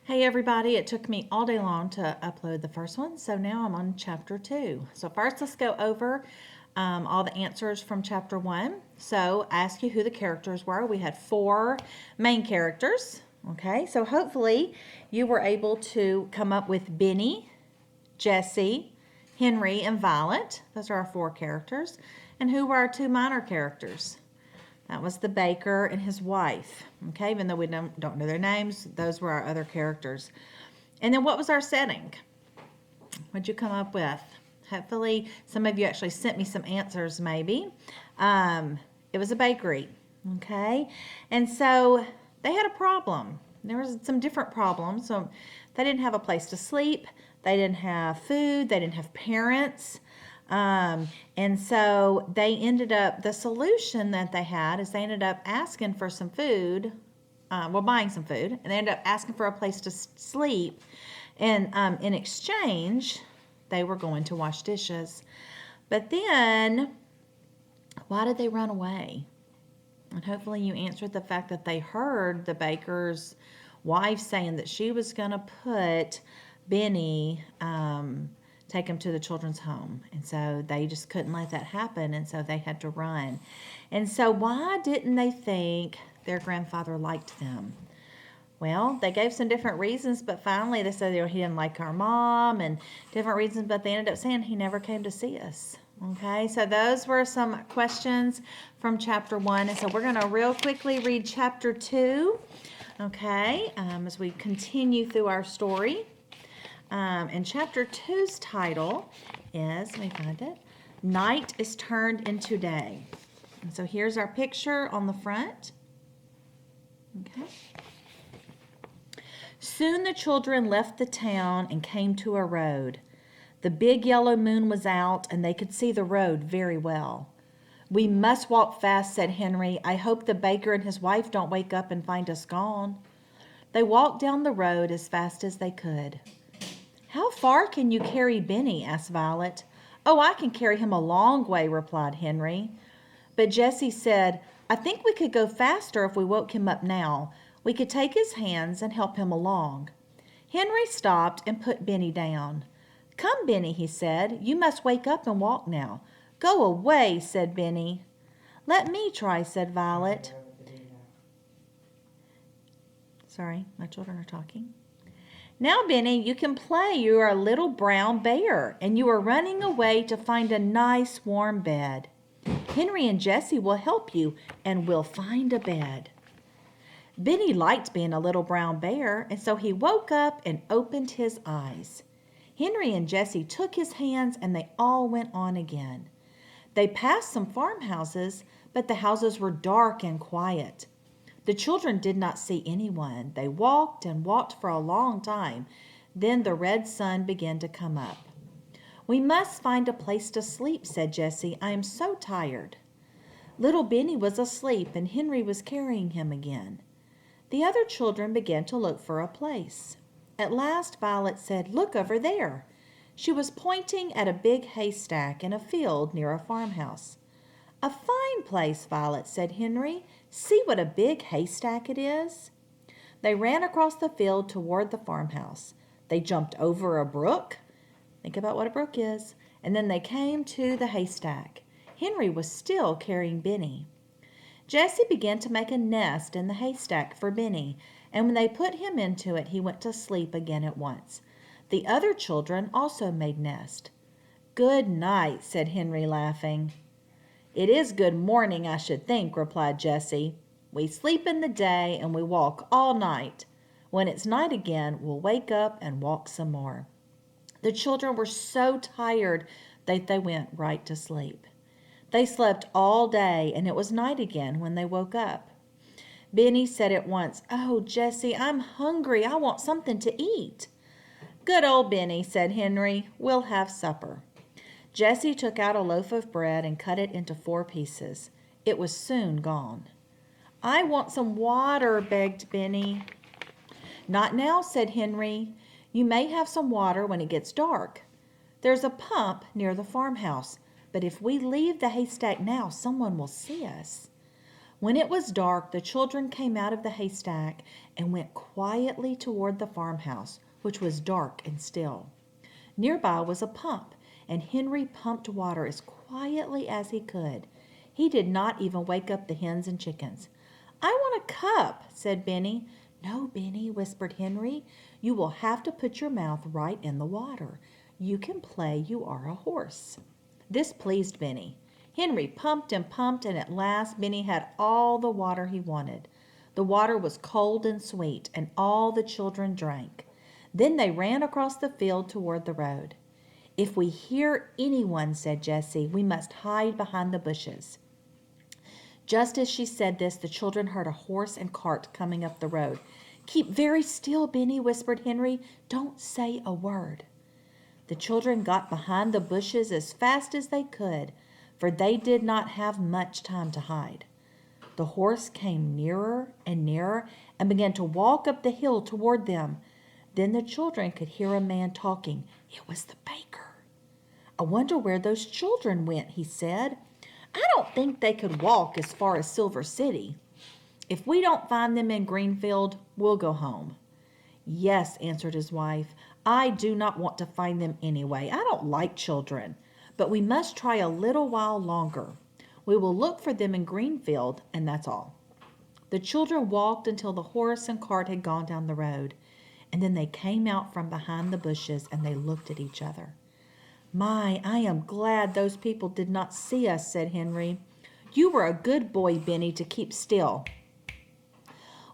Hey everybody, it took me all day long to upload the first one, so now I'm on chapter 2. So first let's go over all the answers from chapter 1. So I asked you who the characters were. We had 4 main characters, okay? So hopefully you were able to come up with Benny, Jesse, Henry, and Violet. Those are our 4 characters. And who were our 2 minor characters? That was the baker and his wife. Okay, even though we don't know their names, those were our other characters. And then what was our setting? What'd you come up with? Hopefully, some of you actually sent me some answers, maybe. It was a bakery. Okay, and so they had a problem. There was some different problems. So they didn't have a place to sleep. They didn't have food. They didn't have parents. And so they ended up, the solution that they had is they ended up asking for some food, buying some food, and they ended up asking for a place to sleep. And in exchange, they were going to wash dishes. But then, why did they run away? And hopefully you answered the fact that they heard the baker's wife saying that she was going to put Benny, take him to the children's home. And so they just couldn't let that happen, and so they had to run. And so why didn't they think their grandfather liked them? Well, they gave some different reasons, but finally they said he didn't like our mom and different reasons, but they ended up saying he never came to see us. Okay, so those were some questions from chapter 1. And so we're going to real quickly read chapter 2, okay, as we continue through our story. And chapter 2's title is, let me find it, Night is Turned into Day. And so here's our picture on the front. Okay. Soon the children left the town and came to a road. The big yellow moon was out and they could see the road very well. We must walk fast, said Henry. I hope the baker and his wife don't wake up and find us gone. They walked down the road as fast as they could. How far can you carry Benny? Asked Violet. Oh, I can carry him a long way, replied Henry. But Jessie said, I think we could go faster if we woke him up now. We could take his hands and help him along. Henry stopped and put Benny down. Come, Benny, he said. You must wake up and walk now. Go away, said Benny. Let me try, said Violet. Sorry, my children are talking. Now, Benny, you can play. You are a little brown bear, and you are running away to find a nice warm bed. Henry and Jessie will help you, and we'll find a bed. Benny liked being a little brown bear, and so he woke up and opened his eyes. Henry and Jessie took his hands, and they all went on again. They passed some farmhouses, but the houses were dark and quiet. The children did not see anyone. They walked and walked for a long time. Then the red sun began to come up. We must find a place to sleep, said Jessie. I am so tired. Little Benny was asleep, and Henry was carrying him again. The other children began to look for a place. At last Violet said, Look over there. She was pointing at a big haystack in a field near a farmhouse. A fine place, Violet, said Henry. See what a big haystack it is? They ran across the field toward the farmhouse. They jumped over a brook. Think about what a brook is. And then they came to the haystack. Henry was still carrying Benny. Jessie began to make a nest in the haystack for Benny, and when they put him into it, he went to sleep again at once. The other children also made nest. Good night, said Henry, laughing. It is good morning, I should think, replied Jessie. We sleep in the day and we walk all night. When it's night again, we'll wake up and walk some more. The children were so tired that they went right to sleep. They slept all day, and it was night again when they woke up. Benny said at once, Oh, Jessie, I'm hungry. I want something to eat. Good old Benny, said Henry. We'll have supper. Jessie took out a loaf of bread and cut it into 4 pieces. It was soon gone. I want some water, begged Benny. Not now, said Henry. You may have some water when it gets dark. There's a pump near the farmhouse, but if we leave the haystack now, someone will see us. When it was dark, the children came out of the haystack and went quietly toward the farmhouse, which was dark and still. Nearby was a pump, and Henry pumped water as quietly as he could. He did not even wake up the hens and chickens. "I want a cup," said Benny. "No, Benny," whispered Henry. "You will have to put your mouth right in the water. You can play you are a horse." This pleased Benny. Henry pumped, and at last Benny had all the water he wanted. The water was cold and sweet, and all the children drank. Then they ran across the field toward the road. "If we hear anyone," said Jessie, "we must hide behind the bushes." Just as she said this, the children heard a horse and cart coming up the road. "Keep very still, Benny," whispered Henry. "Don't say a word." The children got behind the bushes as fast as they could, for they did not have much time to hide. The horse came nearer and nearer and began to walk up the hill toward them. Then the children could hear a man talking. It was the baker. "I wonder where those children went," he said. "I don't think they could walk as far as Silver City. If we don't find them in Greenfield, we'll go home." "Yes," answered his wife. "I do not want to find them anyway. I don't like children. But we must try a little while longer. We will look for them in Greenfield, and that's all." The children walked until the horse and cart had gone down the road, and then they came out from behind the bushes and they looked at each other. "My, I am glad those people did not see us," said Henry. "You were a good boy, Benny, to keep still.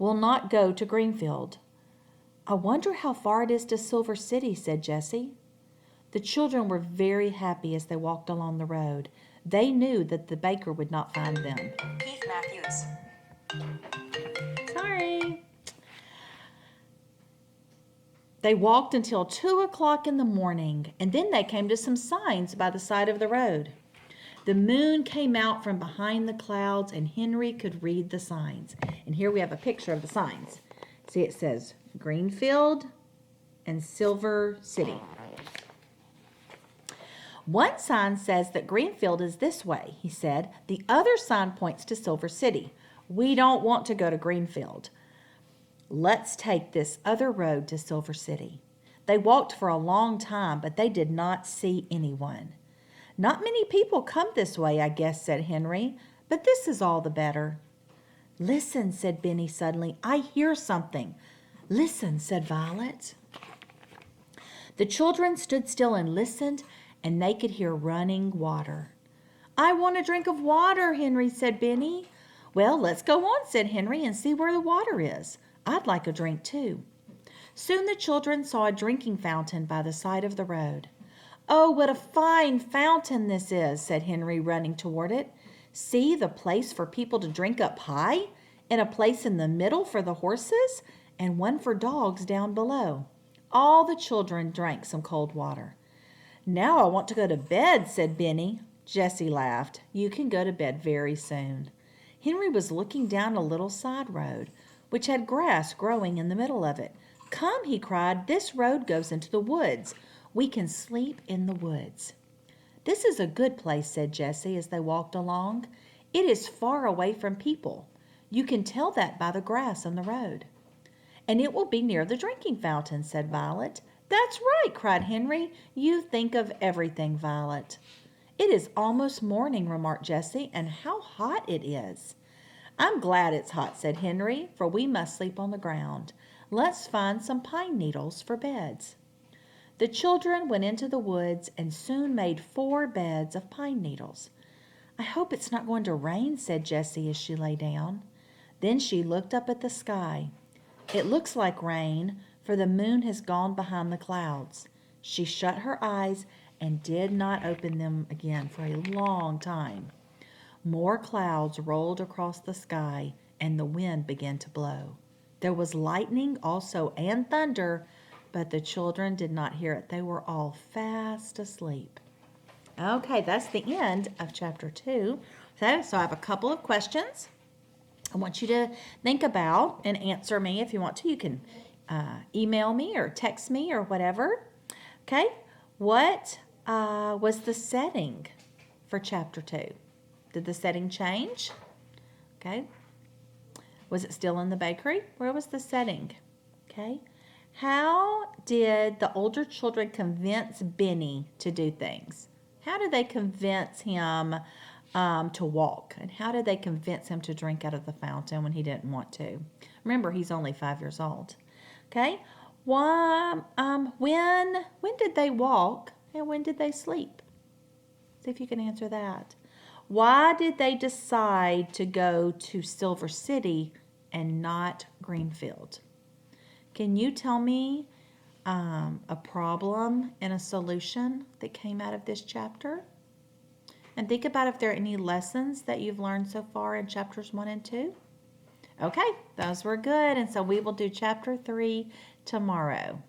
We'll not go to Greenfield." "I wonder how far it is to Silver City," said Jessie. The children were very happy as they walked along the road. They knew that the baker would not find them. Keith Matthews. Sorry. They walked until 2 o'clock in the morning, and then they came to some signs by the side of the road. The moon came out from behind the clouds, and Henry could read the signs. And here we have a picture of the signs. See, it says Greenfield and Silver City. "One sign says that Greenfield is this way," he said. "The other sign points to Silver City. We don't want to go to Greenfield. Let's take this other road to Silver City." They walked for a long time, but they did not see anyone. "Not many people come this way, I guess," said Henry, "but this is all the better." "Listen," said Benny suddenly. "I hear something." "Listen," said Violet. The children stood still and listened, and they could hear running water. "I want a drink of water," Henry said. Benny. "Well, let's go on," said Henry, "and see where the water is. I'd like a drink too." Soon the children saw a drinking fountain by the side of the road. "Oh, what a fine fountain this is," said Henry, running toward it. "See, the place for people to drink up high, and a place in the middle for the horses, and one for dogs down below." All the children drank some cold water. "Now I want to go to bed," said Benny. Jessie laughed. "You can go to bed very soon." Henry was looking down a little side road, which had grass growing in the middle of it. "Come," he cried, "this road goes into the woods. We can sleep in the woods." "This is a good place," said Jessie as they walked along. "It is far away from people. You can tell that by the grass on the road." "And it will be near the drinking fountain," said Violet. "That's right," cried Henry. "You think of everything, Violet." "It is almost morning," remarked Jessie, "and how hot it is." "I'm glad it's hot," said Henry, "for we must sleep on the ground. Let's find some pine needles for beds." The children went into the woods and soon made 4 beds of pine needles. "I hope it's not going to rain," said Jessie as she lay down. Then she looked up at the sky. "It looks like rain, for the moon has gone behind the clouds." She shut her eyes and did not open them again for a long time. More clouds rolled across the sky, and the wind began to blow. There was lightning also and thunder, but the children did not hear it. They were all fast asleep. Okay, that's the end of chapter 2. So I have a couple of questions I want you to think about and answer me if you want to. You can email me or text me or whatever. Okay, what was the setting for chapter 2? Did the setting change? Okay. Was it still in the bakery? Where was the setting? Okay. How did the older children convince Benny to do things? How did they convince him to walk? And how did they convince him to drink out of the fountain when he didn't want to? Remember, he's only 5 years old. Okay. When did they walk and when did they sleep? See if you can answer that. Why did they decide to go to Silver City and not Greenfield? Can you tell me a problem and a solution that came out of this chapter? And think about if there are any lessons that you've learned so far in chapters 1 and 2. Okay, those were good. And so we will do chapter 3 tomorrow.